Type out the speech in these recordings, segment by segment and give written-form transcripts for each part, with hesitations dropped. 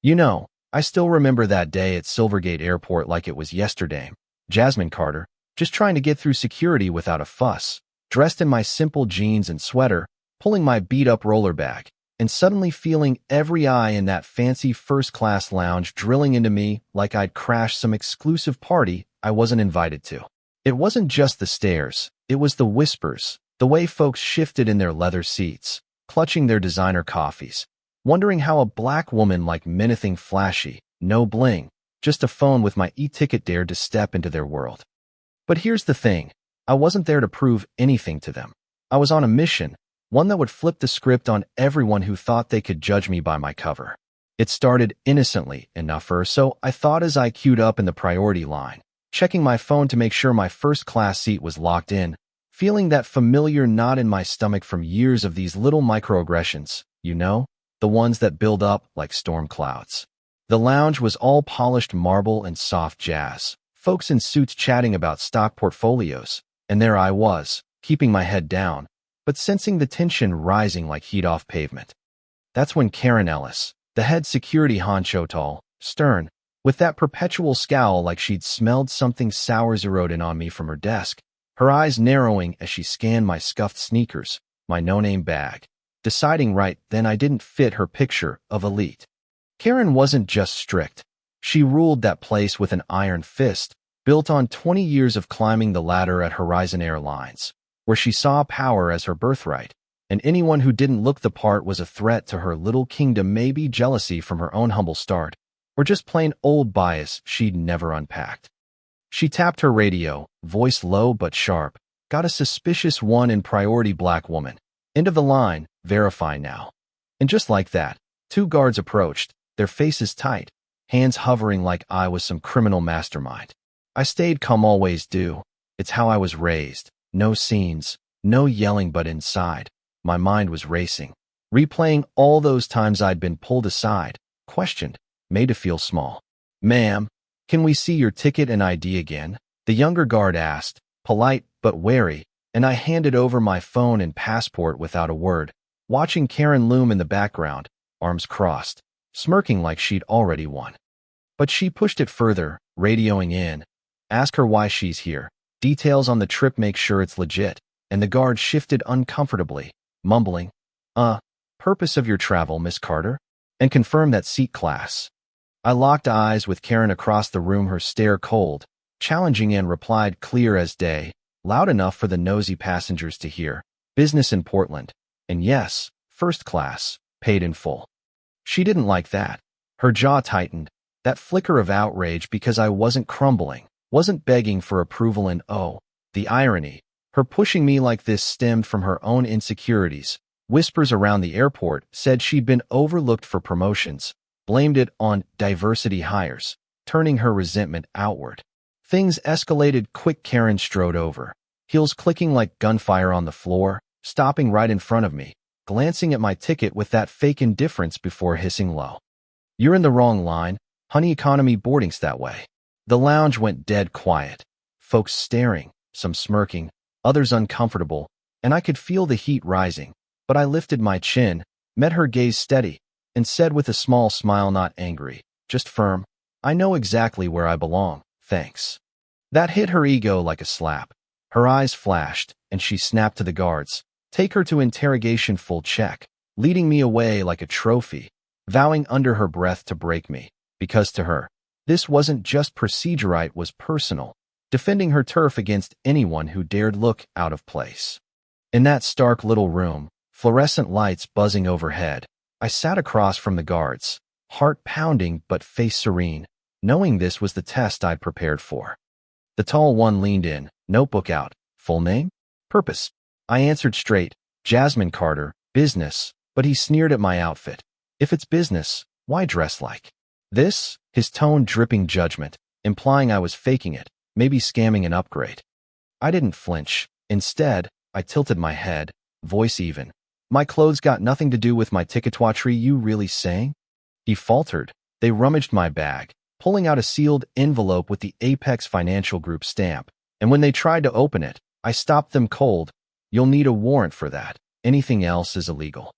I still remember that day at Silvergate Airport like it was yesterday. Jasmine Carter, just trying to get through security without a fuss, dressed in my simple jeans and sweater, pulling my beat-up roller bag, and suddenly feeling every eye in that fancy first-class lounge drilling into me like I'd crashed some exclusive party I wasn't invited to. It wasn't just the stares, it was the whispers, the way folks shifted in their leather seats, clutching their designer coffees, wondering how a black woman like me, anything flashy, no bling, just a phone with my e-ticket dared to step into their world. But here's the thing, I wasn't there to prove anything to them. I was on a mission, one that would flip the script on everyone who thought they could judge me by my cover. It started innocently enough, or so I thought, as I queued up in the priority line, checking my phone to make sure my first-class seat was locked in, feeling that familiar knot in my stomach from years of these little microaggressions, the ones that build up like storm clouds. The lounge was all polished marble and soft jazz, folks in suits chatting about stock portfolios, and there I was, keeping my head down, but sensing the tension rising like heat off pavement. That's when Karen Ellis, the head security honcho, tall, stern, with that perpetual scowl like she'd smelled something sour, zeroed in on me from her desk, her eyes narrowing as she scanned my scuffed sneakers, my no-name bag, deciding right then I didn't fit her picture of elite. Karen wasn't just strict. She ruled that place with an iron fist, built on 20 years of climbing the ladder at Horizon Airlines, where she saw power as her birthright, and anyone who didn't look the part was a threat to her little kingdom, maybe jealousy from her own humble start, or just plain old bias she'd never unpacked. She tapped her radio, voice low but sharp, got a suspicious one in priority black woman. End of the line, verify now. And just like that, 2 guards approached, their faces tight, hands hovering like I was some criminal mastermind. I stayed calm, always do. It's how I was raised. No scenes, no yelling, but inside, my mind was racing, replaying all those times I'd been pulled aside, questioned, made to feel small. "Ma'am, can we see your ticket and ID again?" the younger guard asked, polite but wary, and I handed over my phone and passport without a word, watching Karen loom in the background, arms crossed, smirking like she'd already won. But she pushed it further, radioing in. "Ask her why she's here. Details on the trip, make sure it's legit," and the guard shifted uncomfortably, mumbling, "Purpose of your travel, Miss Carter?" and confirm that seat class. I locked eyes with Karen across the room, her stare cold, challenging, and replied clear as day, loud enough for the nosy passengers to hear. "Business in Portland. And yes, first class, paid in full." She didn't like that. Her jaw tightened, that flicker of outrage because I wasn't crumbling, wasn't begging for approval, and the irony, her pushing me like this stemmed from her own insecurities. Whispers around the airport said she'd been overlooked for promotions, blamed it on diversity hires, turning her resentment outward. Things escalated quick. Karen strode over, heels clicking like gunfire on the floor, stopping right in front of me, glancing at my ticket with that fake indifference before hissing low, "You're in the wrong line, honey, economy boarding's that way." The lounge went dead quiet, folks staring, some smirking, others uncomfortable, and I could feel the heat rising, but I lifted my chin, met her gaze steady, and said with a small smile, not angry, just firm, "I know exactly where I belong, thanks." That hit her ego like a slap. Her eyes flashed, and she snapped to the guards, "Take her to interrogation, full check," leading me away like a trophy, vowing under her breath to break me, because to her, this wasn't just procedure, it was personal, defending her turf against anyone who dared look out of place. In that stark little room, fluorescent lights buzzing overhead, I sat across from the guards, heart pounding but face serene, knowing this was the test I'd prepared for. The tall one leaned in, notebook out. "Full name? Purpose?" I answered straight, "Jasmine Carter, business," but he sneered at my outfit. "If it's business, why dress like this?" His tone dripping judgment, implying I was faking it, maybe scamming an upgrade. I didn't flinch. Instead, I tilted my head, voice even. "My clothes got nothing to do with my ticketwatery, you really saying?" He faltered. They rummaged my bag, pulling out a sealed envelope with the Apex Financial Group stamp, and when they tried to open it, I stopped them cold. "You'll need a warrant for that. Anything else is illegal."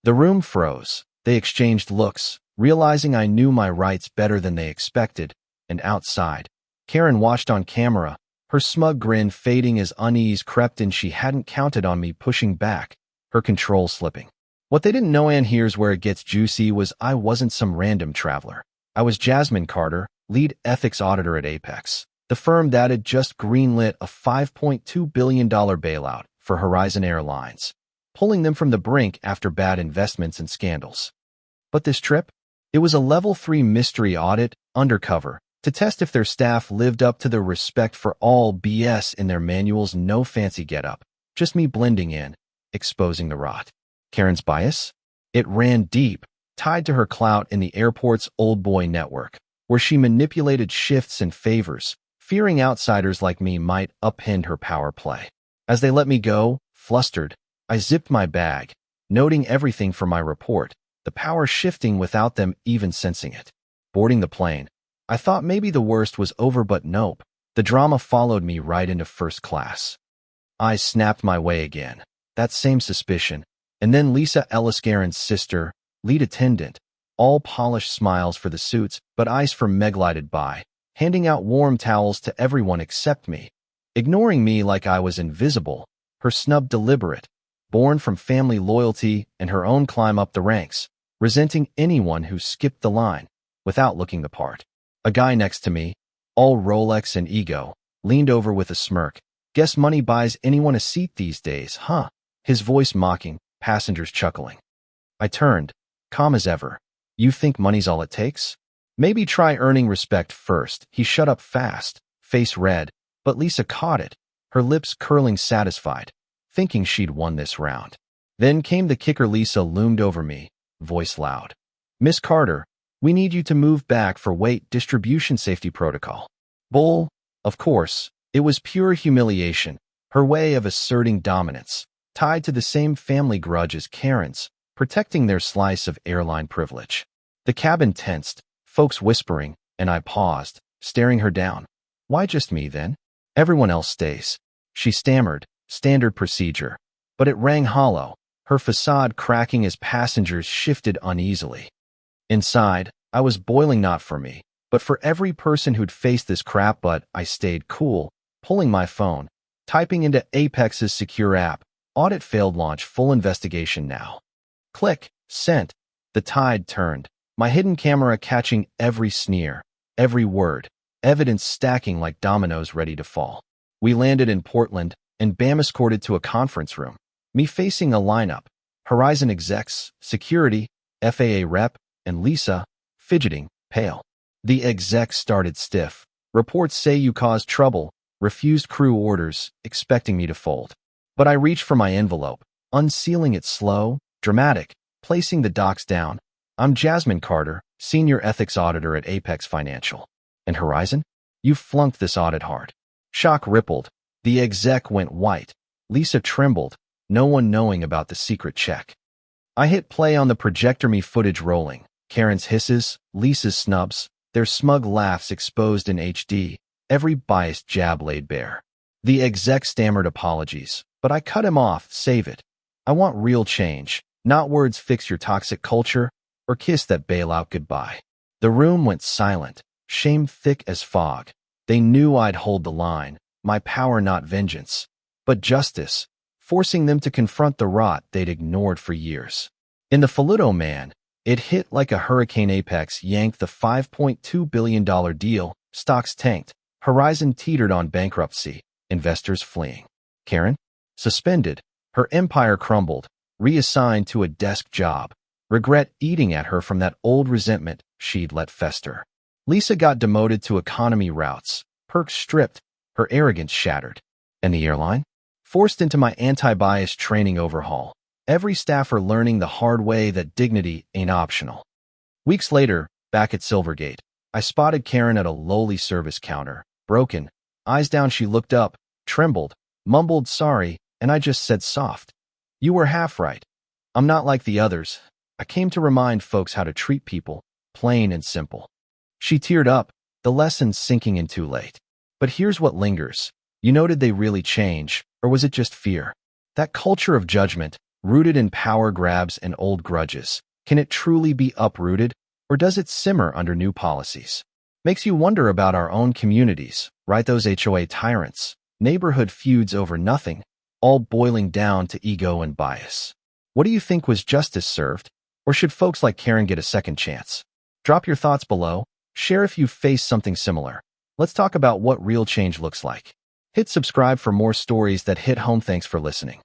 The room froze. They exchanged looks, realizing I knew my rights better than they expected, and outside, Karen watched on camera, her smug grin fading as unease crept in. She hadn't counted on me pushing back, her control slipping. What they didn't know, and here's where it gets juicy, was I wasn't some random traveler. I was Jasmine Carter, lead ethics auditor at Apex, the firm that had just greenlit a $5.2 billion bailout for Horizon Airlines, pulling them from the brink after bad investments and scandals. But this trip? It was a level 3 mystery audit, undercover, to test if their staff lived up to the respect for all BS in their manuals. No fancy getup, just me blending in, exposing the rot. Karen's bias? It ran deep, tied to her clout in the airport's old boy network, where she manipulated shifts and favors, fearing outsiders like me might upend her power play. As they let me go, flustered, I zipped my bag, noting everything from my report, the power shifting without them even sensing it. Boarding the plane, I thought maybe the worst was over, but nope. The drama followed me right into first class. I snapped my way again. That same suspicion. And then Lisa Ellis-Garen's sister, lead attendant, all polished smiles for the suits, but eyes for Meg glided by, handing out warm towels to everyone except me, ignoring me like I was invisible, her snub deliberate, born from family loyalty and her own climb up the ranks, resenting anyone who skipped the line, without looking the part. A guy next to me, all Rolex and ego, leaned over with a smirk. Guess money buys anyone a seat these days, huh? His voice mocking, passengers chuckling. I turned, calm as ever. You think money's all it takes? Maybe try earning respect first. He shut up fast, face red, but Lisa caught it, her lips curling satisfied, thinking she'd won this round. Then came the kicker. Lisa loomed over me, voice loud. Miss Carter, we need you to move back for weight distribution safety protocol. Bull, of course, it was pure humiliation, her way of asserting dominance, tied to the same family grudge as Karen's, protecting their slice of airline privilege. The cabin tensed, folks whispering, and I paused, staring her down. Why just me then? Everyone else stays. She stammered, standard procedure. But it rang hollow, her facade cracking as passengers shifted uneasily. Inside, I was boiling, not for me, but for every person who'd faced this crap. But I stayed cool, pulling my phone, typing into Apex's secure app, audit failed, launch full investigation now. Click, sent. The tide turned, my hidden camera catching every sneer, every word, evidence stacking like dominoes ready to fall. We landed in Portland, and Bam escorted to a conference room, me facing a lineup, Horizon execs, security, FAA rep, and Lisa, fidgeting, pale. The execs started stiff. Reports say you caused trouble, refused crew orders, expecting me to fold. But I reached for my envelope, unsealing it slow, dramatic, placing the docs down. I'm Jasmine Carter, senior ethics auditor at Apex Financial. And Horizon? You flunked this audit hard. Shock rippled. The exec went white. Lisa trembled, no one knowing about the secret check. I hit play on the projector, me footage rolling. Karen's hisses, Lisa's snubs, their smug laughs exposed in HD, every biased jab laid bare. The exec stammered apologies, but I cut him off. Save it. I want real change, not words fix your toxic culture, or kiss that bailout goodbye. The room went silent, shame thick as fog. They knew I'd hold the line, my power not vengeance, but justice, forcing them to confront the rot they'd ignored for years. In the Faludo man, it hit like a hurricane. Apex yanked the $5.2 billion deal, stocks tanked, Horizon teetered on bankruptcy, investors fleeing. Karen? Suspended, her empire crumbled, reassigned to a desk job, regret eating at her from that old resentment she'd let fester. Lisa got demoted to economy routes, perks stripped, her arrogance shattered. And the airline? Forced into my anti-bias training overhaul, every staffer learning the hard way that dignity ain't optional. Weeks later, back at Silvergate, I spotted Karen at a lowly service counter, broken, eyes down. She looked up, trembled, mumbled sorry, and I just said soft, "You were half right. I'm not like the others. I came to remind folks how to treat people, plain and simple." She teared up, the lesson sinking in too late. But here's what lingers. You know, did they really change, or was it just fear? That culture of judgment, rooted in power grabs and old grudges, can it truly be uprooted, Or does it simmer under new policies? Makes you wonder about our own communities, right? Those HOA tyrants, neighborhood feuds over nothing, all boiling down to ego and bias. What do you think, was justice served? Or should folks like Karen get a second chance? Drop your thoughts below. Share if you've faced something similar. Let's talk about what real change looks like. Hit subscribe for more stories that hit home. Thanks for listening.